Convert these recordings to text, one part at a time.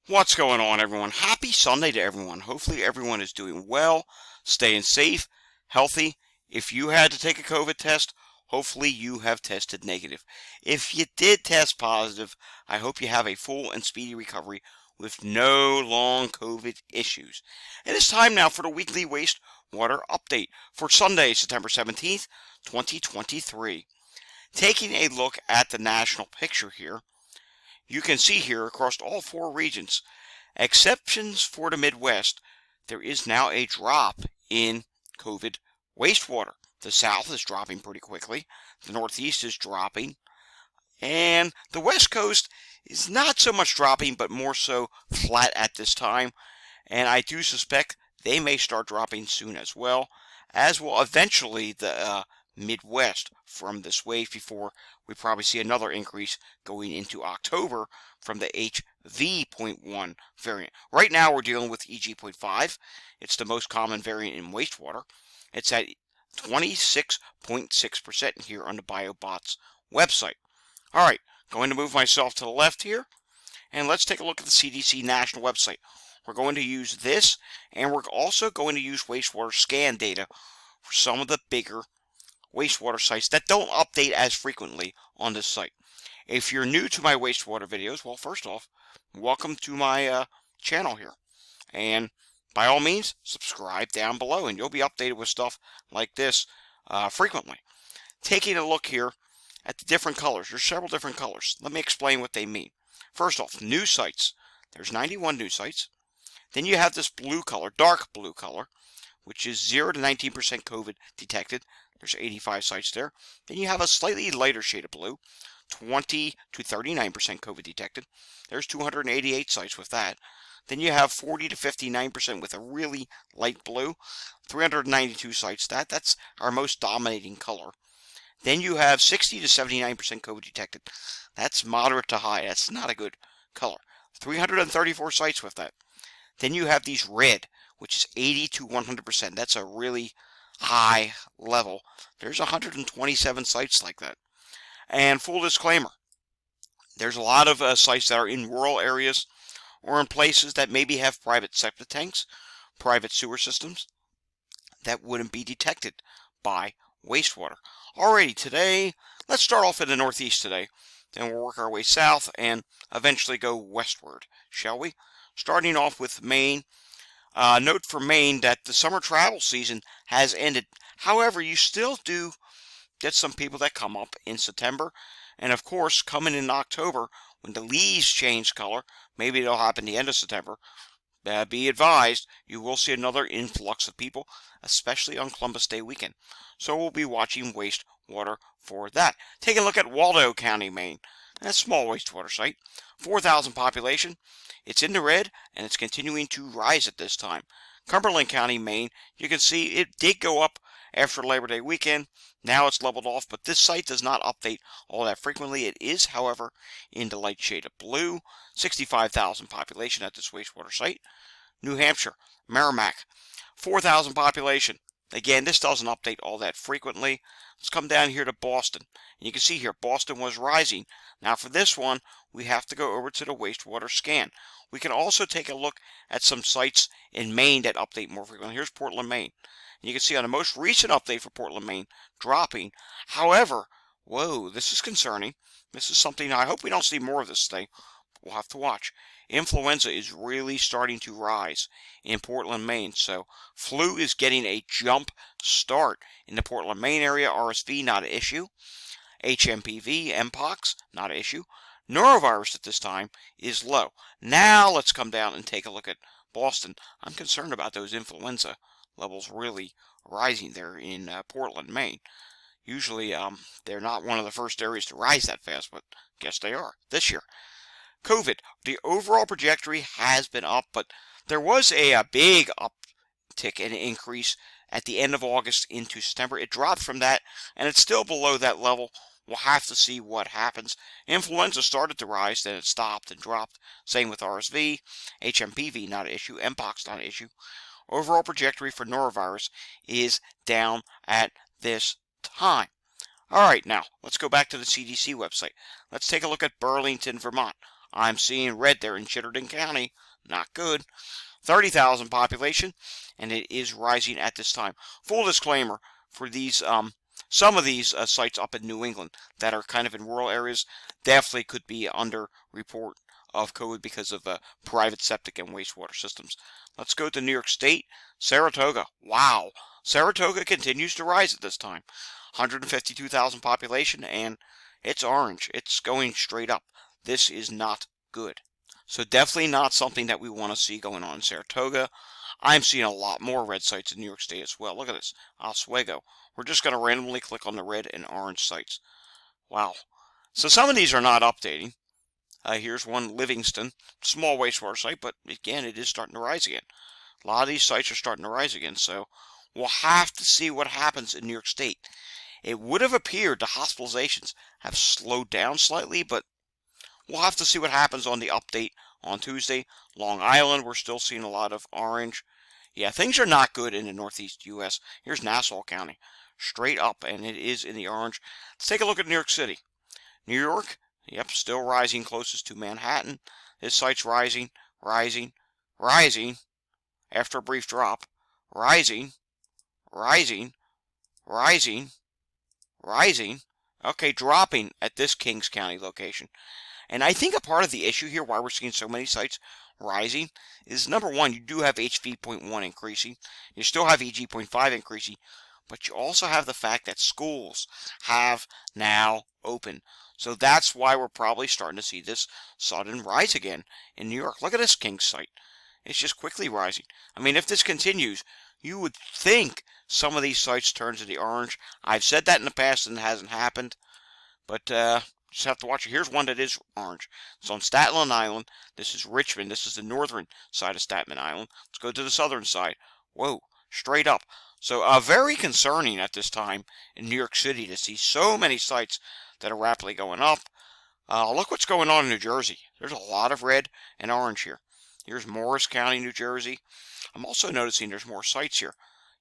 What's going on, everyone? Happy Sunday to everyone. Hopefully everyone is doing well, staying safe, healthy. If you had to take a COVID test, hopefully you have tested negative. If you did test positive, I hope you have a full and speedy recovery with no long COVID issues. It is time now for the weekly wastewater update for Sunday, September 17th, 2023. Taking a look at the national picture here, you can see here across all four regions, exceptions for the Midwest, there is now a drop in COVID wastewater. The South is dropping pretty quickly. The Northeast is dropping. And the West Coast is not so much dropping, but more so flat at this time. And I do suspect they may start dropping soon as will eventually the Midwest from this wave before we probably see another increase going into October from the HV.1 variant. Right now we're dealing with EG.5. It's the most common variant in wastewater. It's at 26.6% here on the BioBots website. All right, going to move myself to the left here, and let's take a look at the CDC national website. We're going to use this, and we're also going to use wastewater scan data for some of the bigger wastewater sites that don't update as frequently on this site. If you're new to my wastewater videos, well, first off, welcome to my channel here. And by all means, subscribe down below, and you'll be updated with stuff like this frequently. Taking a look here at the different colors. There's several different colors. Let me explain what they mean. First off, new sites. There's 91 new sites. Then you have this blue color, dark blue color, which is 0 to 19% COVID detected. There's 85 sites there. Then you have a slightly lighter shade of blue, 20 to 39% COVID detected. There's 288 sites with that. Then you have 40 to 59% with a really light blue, 392 sites. That's our most dominating color. Then you have 60 to 79% COVID detected. That's moderate to high. That's not a good color. 334 sites with that. Then you have these red, which is 80 to 100%. That's a really high level. There's 127 sites like that. And full disclaimer, there's a lot of sites that are in rural areas or in places that maybe have private septic tanks, private sewer systems that wouldn't be detected by wastewater. Alrighty, today, let's start off in the Northeast today. Then we'll work our way south and eventually go westward, shall we? Starting off with Maine. Note for Maine that the summer travel season has ended. However, you still do get some people that come up in September. And of course, coming in October, when the leaves change color, maybe it'll happen the end of September, be advised, you will see another influx of people, especially on Columbus Day weekend. So we'll be watching wastewater for that. Taking a look at Waldo County, Maine. That's a small wastewater site. 4,000 population. It's in the red, and it's continuing to rise at this time. Cumberland County, Maine, you can see it did go up after Labor Day weekend. Now it's leveled off, but this site does not update all that frequently. It is, however, in the light shade of blue. 65,000 population at this wastewater site. New Hampshire, Merrimack, 4,000 population. Again, this doesn't update all that frequently. Let's come down here to Boston. And you can see here, Boston was rising. Now for this one, we have to go over to the wastewater scan. We can also take a look at some sites in Maine that update more frequently. Here's Portland, Maine. And you can see on the most recent update for Portland, Maine, dropping. However, whoa, this is concerning. This is something, I hope we don't see more of this today. We'll have to watch. Influenza is really starting to rise in Portland, Maine. So flu is getting a jump start in the Portland, Maine area. RSV, not an issue. HMPV, Mpox, not an issue. Norovirus at this time is low. Now let's come down and take a look at Boston. I'm concerned about those influenza levels really rising there in Portland, Maine. Usually they're not one of the first areas to rise that fast, but guess they are this year. COVID, the overall trajectory has been up, but there was a big uptick and increase at the end of August into September. It dropped from that, and it's still below that level. We'll have to see what happens. Influenza started to rise, then it stopped and dropped. Same with RSV, HMPV, not an issue, Mpox, not an issue. Overall trajectory for norovirus is down at this time. All right, now, let's go back to the CDC website. Let's take a look at Burlington, Vermont. I'm seeing red there in Chittenden County. Not good. 30,000 population, and it is rising at this time. Full disclaimer for these, some of these sites up in New England that are kind of in rural areas definitely could be under report of code because of private septic and wastewater systems. Let's go to New York State, Saratoga. Wow, Saratoga continues to rise at this time. 152,000 population, and it's orange. It's going straight up. This is not good. So definitely not something that we want to see going on in Saratoga. I'm seeing a lot more red sites in New York State as well. Look at this, Oswego. We're just going to randomly click on the red and orange sites. Wow. So some of these are not updating. Here's one, Livingston, small wastewater site, but again, it is starting to rise again. A lot of these sites are starting to rise again, so we'll have to see what happens in New York State. It would have appeared the hospitalizations have slowed down slightly, but we'll have to see what happens on the update on Tuesday. Long Island, we're still seeing a lot of orange. Yeah, things are not good in the northeast U.S. Here's Nassau County, straight up, and it is in the orange. Let's take a look at New York City. New York, yep, still rising closest to Manhattan. This site's rising, rising, rising, after a brief drop. Rising, rising, rising, rising. Okay, dropping at this Kings County location. And I think a part of the issue here, why we're seeing so many sites rising, is number one, you do have HV.1 increasing. You still have EG.5 increasing. But you also have the fact that schools have now opened. So that's why we're probably starting to see this sudden rise again in New York. Look at this Kings site. It's just quickly rising. I mean, if this continues, you would think some of these sites turn to the orange. I've said that in the past and it hasn't happened. But just have to watch it. Here's one that is orange. It's on Staten Island. This is Richmond. This is the northern side of Staten Island. Let's go to the southern side. Whoa, straight up. So very concerning at this time in New York City to see so many sites that are rapidly going up. Look what's going on in New Jersey. There's a lot of red and orange here. Here's Morris County, New Jersey. I'm also noticing there's more sites here.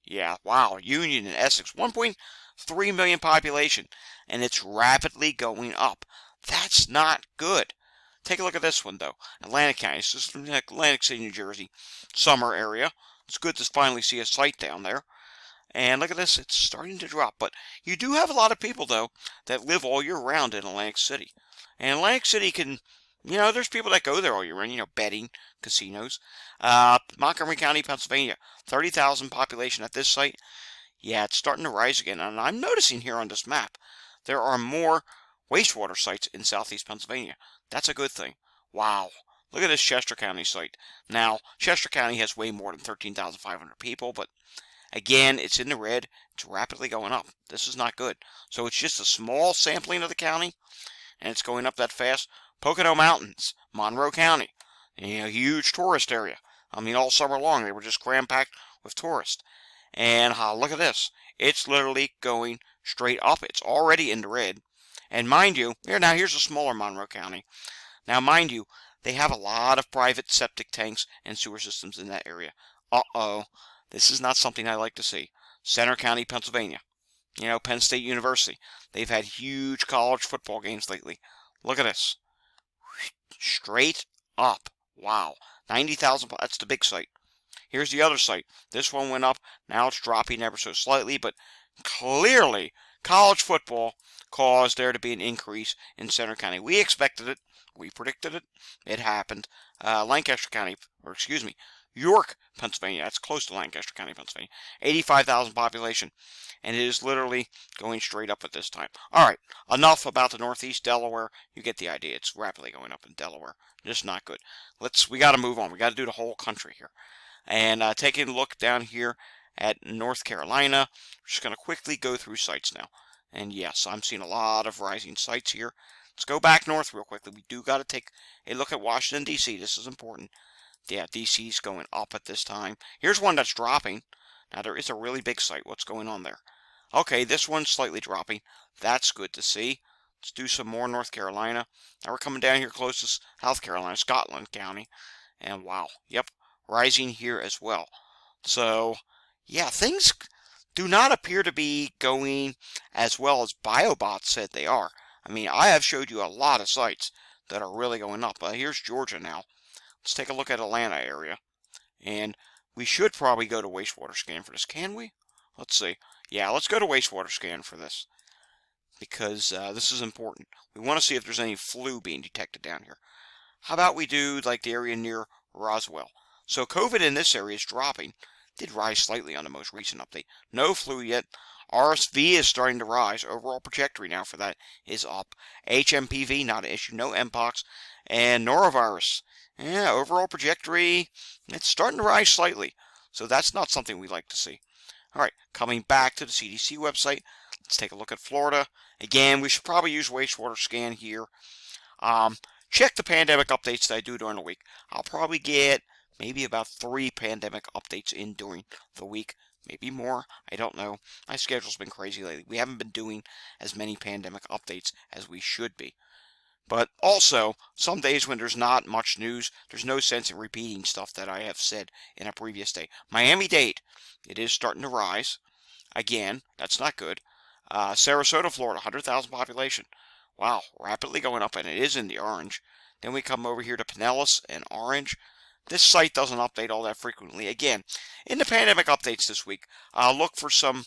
Yeah, wow, Union and Essex, 1.3 million population, and it's rapidly going up. That's not good. Take a look at this one, though. Atlantic County, this is Atlantic City, New Jersey, summer area. It's good to finally see a site down there. And look at this, it's starting to drop. But you do have a lot of people, though, that live all year round in Atlantic City. And Atlantic City can, there's people that go there all year round, betting, casinos. Montgomery County, Pennsylvania, 30,000 population at this site. Yeah, it's starting to rise again. And I'm noticing here on this map, there are more wastewater sites in southeast Pennsylvania. That's a good thing. Wow. Look at this Chester County site. Now, Chester County has way more than 13,500 people, but again, it's in the red. It's rapidly going up. This is not good. So it's just a small sampling of the county, and it's going up that fast. Pocono Mountains, Monroe County, huge tourist area. I mean, all summer long, they were just cram-packed with tourists. And look at this. It's literally going straight up. It's already in the red. And mind you, here's a smaller Monroe County. Now, mind you, they have a lot of private septic tanks and sewer systems in that area. Uh-oh. This is not something I like to see. Center County, Pennsylvania. Penn State University. They've had huge college football games lately. Look at this. Straight up. Wow. 90,000. That's the big site. Here's the other site. This one went up. Now it's dropping ever so slightly, but clearly college football caused there to be an increase in Center County. We expected it. We predicted it. It happened. Lancaster County, or excuse me, York, Pennsylvania. That's close to Lancaster County, Pennsylvania. 85,000 population. And it is literally going straight up at this time. All right, enough about the Northeast Delaware. You get the idea. It's rapidly going up in Delaware. Just not good. We got to move on. We got to do the whole country here. And taking a look down here at North Carolina. We're just going to quickly go through sites now. And yes, I'm seeing a lot of rising sites here. Let's go back north real quickly. We do got to take a look at Washington, D.C. This is important. Yeah, D.C.'s going up at this time. Here's one that's dropping. Now, there is a really big site. What's going on there? Okay, this one's slightly dropping. That's good to see. Let's do some more North Carolina. Now, we're coming down here close to South Carolina, Scotland County. And wow, yep, rising here as well. So, yeah, things do not appear to be going as well as BioBots said they are. I mean, I have showed you a lot of sites that are really going up. Here's Georgia now. Let's take a look at Atlanta area. And we should probably go to wastewater scan for this. Can we? Let's see. Yeah, let's go to wastewater scan for this. Because this is important. We want to see if there's any flu being detected down here. How about we do like the area near Roswell? So COVID in this area is dropping. Did rise slightly on the most recent update. No flu yet. RSV is starting to rise. Overall trajectory now for that is up. HMPV, not an issue. No Mpox. And norovirus. Yeah, overall trajectory, it's starting to rise slightly. So that's not something we like to see. All right, coming back to the CDC website, let's take a look at Florida. Again, we should probably use wastewater scan here. Check the pandemic updates that I do during the week. I'll probably get maybe about 3 pandemic updates in during the week. Maybe more. I don't know. My schedule's been crazy lately. We haven't been doing as many pandemic updates as we should be. But also, some days when there's not much news, there's no sense in repeating stuff that I have said in a previous day. Miami-Dade, it is starting to rise. Again, that's not good. Sarasota, Florida, 100,000 population. Wow, rapidly going up, and it is in the orange. Then we come over here to Pinellas and orange. This site doesn't update all that frequently. Again, in the pandemic updates this week, look for some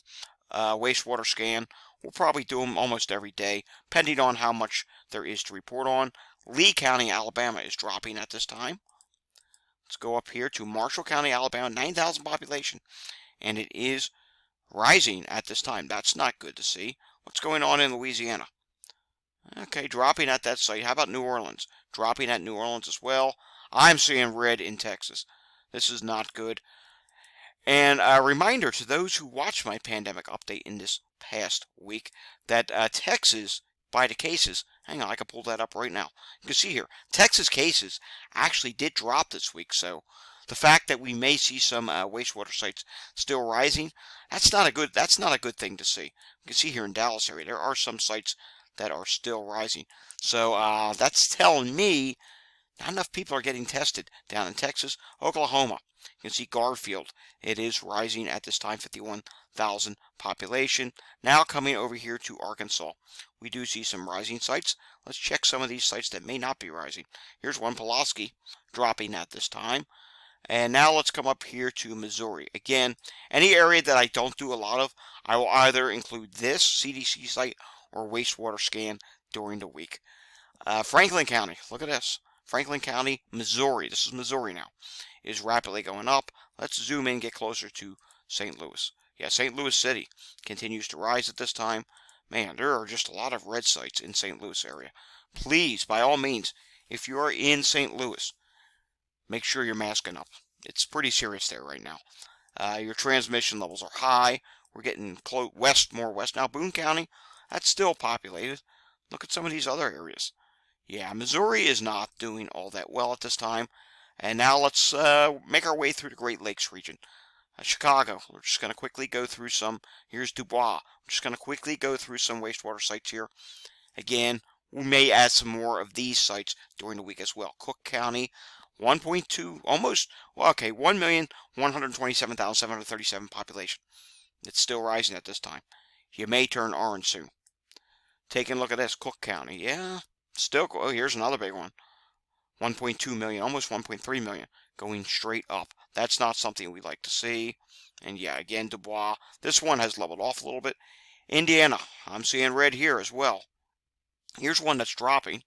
wastewater scan. We'll probably do them almost every day, depending on how much there is to report on. Lee County, Alabama is dropping at this time. Let's go up here to Marshall County, Alabama, 9,000 population, and it is rising at this time. That's not good to see. What's going on in Louisiana? Okay, dropping at that site. How about New Orleans? Dropping at New Orleans as well. I'm seeing red in Texas. This is not good. And a reminder to those who watched my pandemic update in this past week that Texas, by the cases, hang on, I can pull that up right now. You can see here, Texas cases actually did drop this week. So the fact that we may see some wastewater sites still rising, that's not a good thing to see. You can see here in Dallas area, there are some sites that are still rising. So that's telling me not enough people are getting tested down in Texas. Oklahoma, you can see Garfield. It is rising at this time, 51,000 population. Now coming over here to Arkansas. We do see some rising sites. Let's check some of these sites that may not be rising. Here's one, Pulaski, dropping at this time. And now let's come up here to Missouri. Again, any area that I don't do a lot of, I will either include this CDC site or wastewater scan during the week. Franklin County, look at this. Franklin County, Missouri, this is Missouri now, is rapidly going up. Let's zoom in and get closer to St. Louis. Yeah, St. Louis City continues to rise at this time. Man, there are just a lot of red sites in St. Louis area. Please, by all means, if you are in St. Louis, make sure you're masking up. It's pretty serious there right now. Your transmission levels are high. We're getting more west now. Boone County, that's still populated. Look at some of these other areas. Yeah, Missouri is not doing all that well at this time. And now let's make our way through the Great Lakes region. Chicago, we're just going to quickly go through some. Here's Dubois. We're just going to quickly go through some wastewater sites here. Again, we may add some more of these sites during the week as well. Cook County, 1.2, almost, well, okay, 1,127,737 population. It's still rising at this time. You may turn orange soon. Taking a look at this, Cook County, yeah, still, oh, here's another big one. 1.2 million, almost 1.3 million, going straight up. That's not something we like to see. And yeah, again, Dubois. This one has leveled off a little bit. Indiana, I'm seeing red here as well. Here's one that's dropping.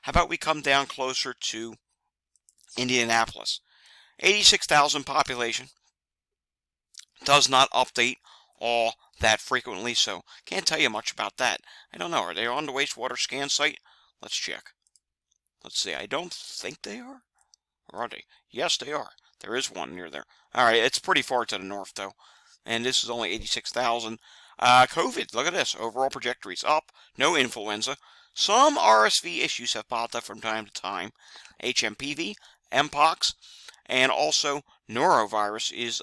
How about we come down closer to Indianapolis? 86,000 population. Does not update all that frequently, so can't tell you much about that. I don't know. Are they on the wastewater scan site? Let's check. Let's see. I don't think they are. Or are they? Yes, they are. There is one near there. All right, it's pretty far to the north, though. And this is only 86,000. COVID, look at this. Overall trajectories up. No influenza. Some RSV issues have popped up from time to time. HMPV, Mpox, and also norovirus is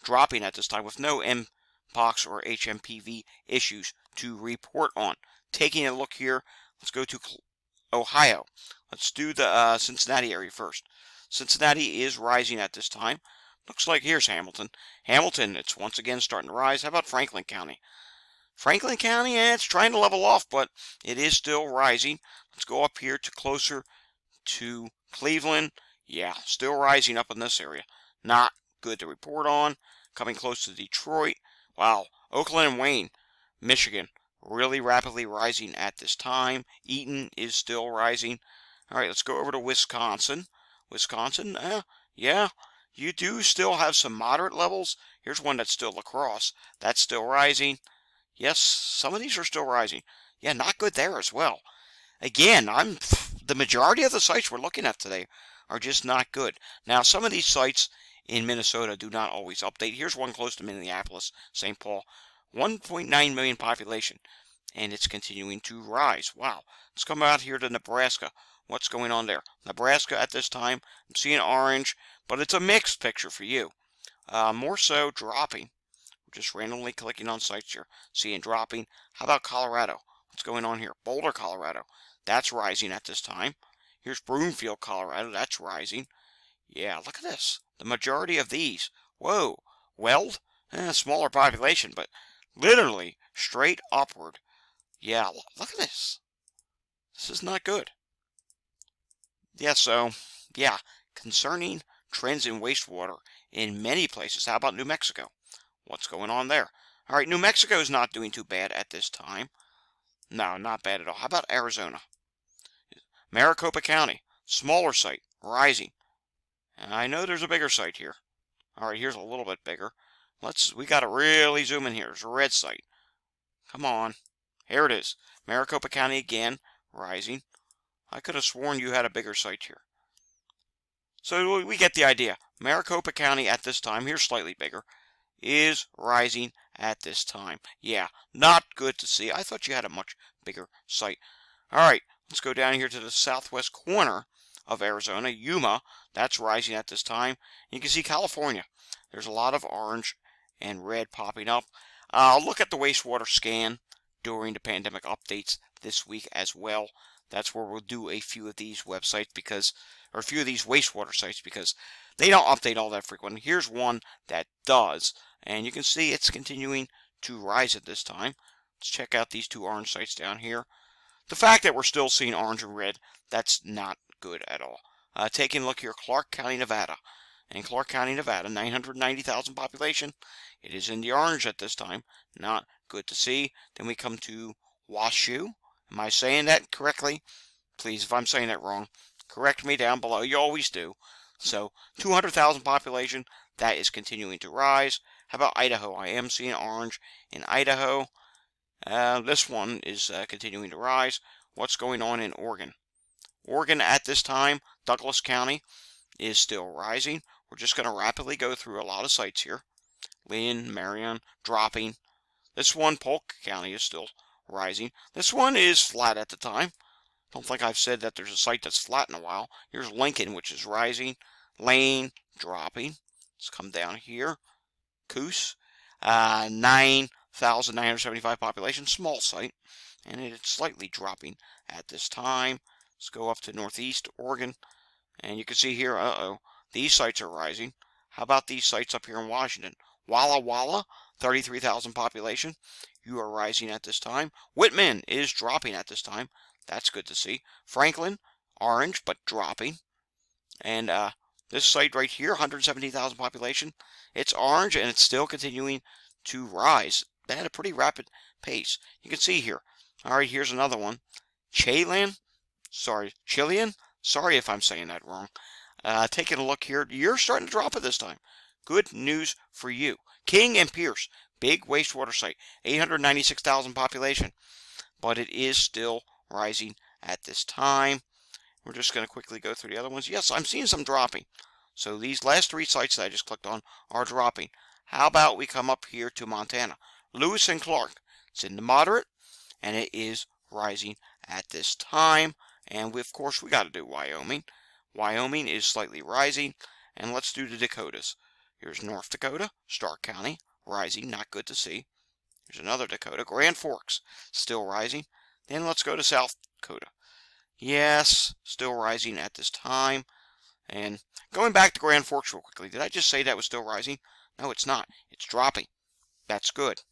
dropping at this time with no Mpox or HMPV issues to report on. Taking a look here, let's go to Ohio. Let's do the Cincinnati area first. Cincinnati is rising at this time. Looks like here's Hamilton. Hamilton, it's once again starting to rise. How about Franklin County? Franklin County, it's trying to level off, but it is still rising. Let's go up here to closer to Cleveland. Yeah, still rising up in this area. Not good to report on. Coming close to Detroit. Wow, Oakland and Wayne, Michigan, really rapidly rising at this time. Eaton is still rising. All right, let's go over to Wisconsin. Wisconsin, yeah, you do still have some moderate levels. Here's one that's still La Crosse. That's still rising. Yes, some of these are still rising. Yeah, not good there as well. Again, the majority of the sites we're looking at today are just not good. Now, some of these sites in Minnesota do not always update. Here's one close to Minneapolis, St. Paul, 1.9 million population, and it's continuing to rise. Wow. Let's come out here to Nebraska. What's going on there? Nebraska at this time, I'm seeing orange, but it's a mixed picture for you. More so dropping. We're just randomly clicking on sites here, seeing dropping. How about Colorado? What's going on here? Boulder, Colorado. That's rising at this time. Here's Broomfield, Colorado. That's rising. Yeah, look at this. The majority of these. Whoa. Weld? Smaller population, but literally straight upward. Yeah, look at this. This is not good. Yeah, so, yeah, concerning trends in wastewater in many places. How about New Mexico? What's going on there? All right, New Mexico is not doing too bad at this time. No, not bad at all. How about Arizona? Maricopa County, smaller site, rising. And I know there's a bigger site here. All right, here's a little bit bigger. We got to really zoom in here. There's a red site. Come on. Here it is. Maricopa County again, rising. I could have sworn you had a bigger site here. So we get the idea. Maricopa County at this time, here's slightly bigger, is rising at this time. Yeah, not good to see. I thought you had a much bigger site. All right, let's go down here to the southwest corner of Arizona, Yuma. That's rising at this time. You can see California. There's a lot of orange and red popping up. I'll look at the wastewater scan during the pandemic updates this week as well. That's where we'll do a few of these websites or a few of these wastewater sites because they don't update all that frequently. Here's one that does, and you can see it's continuing to rise at this time. Let's check out these two orange sites down here. The fact that we're still seeing orange and red, that's not good at all. Taking a look here, Clark County, Nevada. In Clark County, Nevada, 990,000 population. It is in the orange at this time. Not good to see. Then we come to Washoe. Am I saying that correctly? Please, if I'm saying that wrong, correct me down below. You always do. So, 200,000 population. That is continuing to rise. How about Idaho? I am seeing orange in Idaho. This one is continuing to rise. What's going on in Oregon? Oregon at this time, Douglas County, is still rising. We're just going to rapidly go through a lot of sites here. Lynn, Marion, dropping. This one, Polk County, is still rising. This one is flat at the time. Don't think I've said that there's a site that's flat in a while. Here's Lincoln, which is rising. Lane, dropping. Let's come down here. Coos, 9,975 population, small site, and it's slightly dropping at this time. Let's go up to northeast Oregon, and you can see here, these sites are rising. How about these sites up here in Washington? Walla Walla, 33,000 population. You are rising at this time. Whitman is dropping at this time. That's good to see. Franklin, orange, but dropping. And this site right here, 170,000 population. It's orange, and it's still continuing to rise at a pretty rapid pace. You can see here. All right, here's another one. Chilean. Sorry if I'm saying that wrong. Taking a look here. You're starting to drop it this time. Good news for you. King and Pierce, big wastewater site, 896,000 population, but it is still rising at this time. We're just going to quickly go through the other ones. Yes, I'm seeing some dropping. So these last three sites that I just clicked on are dropping. How about we come up here to Montana? Lewis and Clark. It's in the moderate, and it is rising at this time. And of course, we got to do Wyoming. Wyoming is slightly rising. And let's do the Dakotas. Here's North Dakota, Stark County, rising, not good to see. Here's another Dakota, Grand Forks, still rising. Then let's go to South Dakota. Yes, still rising at this time. And going back to Grand Forks real quickly, did I just say that was still rising? No, it's not. It's dropping. That's good.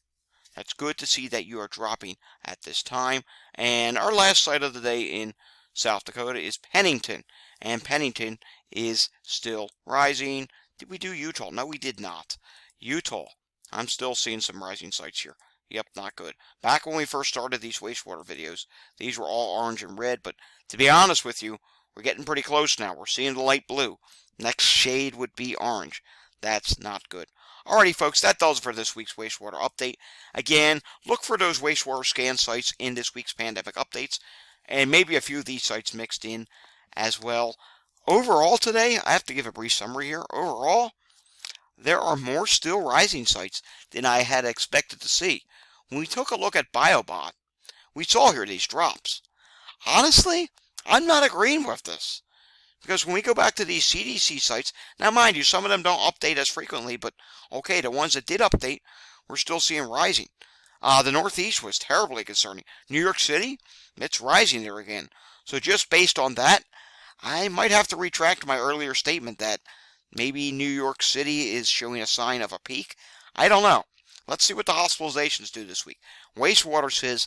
That's good to see that you are dropping at this time. And our last site of the day in South Dakota is Pennington, and Pennington is still rising. Did we do Utah? No, we did not. Utah, I'm still seeing some rising sites here. Yep, not good. Back when we first started these wastewater videos, these were all orange and red, but to be honest with you, we're getting pretty close now. We're seeing the light blue. Next shade would be orange. That's not good. Alrighty, folks, that does it for this week's wastewater update. Again, look for those wastewater scan sites in this week's pandemic updates, and maybe a few of these sites mixed in as well. Overall today, I have to give a brief summary here. Overall, there are more still rising sites than I had expected to see. When we took a look at BioBot, we saw here these drops. Honestly, I'm not agreeing with this. Because when we go back to these CDC sites, now mind you, some of them don't update as frequently, but okay, the ones that did update, we're still seeing rising. The Northeast was terribly concerning. New York City, it's rising there again. So just based on that, I might have to retract my earlier statement that maybe New York City is showing a sign of a peak. I don't know. Let's see what the hospitalizations do this week. Wastewater says,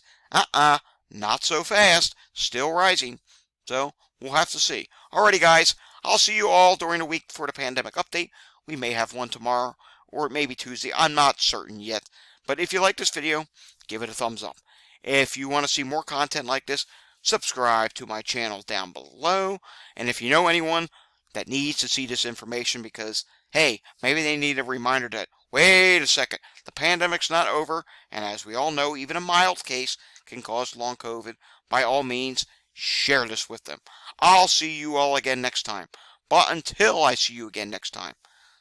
not so fast, still rising. So we'll have to see. Alrighty, guys, I'll see you all during the week for the pandemic update. We may have one tomorrow, or it may be Tuesday. I'm not certain yet. But if you like this video, give it a thumbs up. If you want to see more content like this, subscribe to my channel down below. And if you know anyone that needs to see this information because, hey, maybe they need a reminder that, wait a second, the pandemic's not over, and as we all know, even a mild case can cause long COVID. By all means, share this with them. I'll see you all again next time. But until I see you again next time,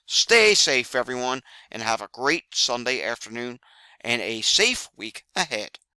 stay safe, everyone, and have a great Sunday afternoon and a safe week ahead.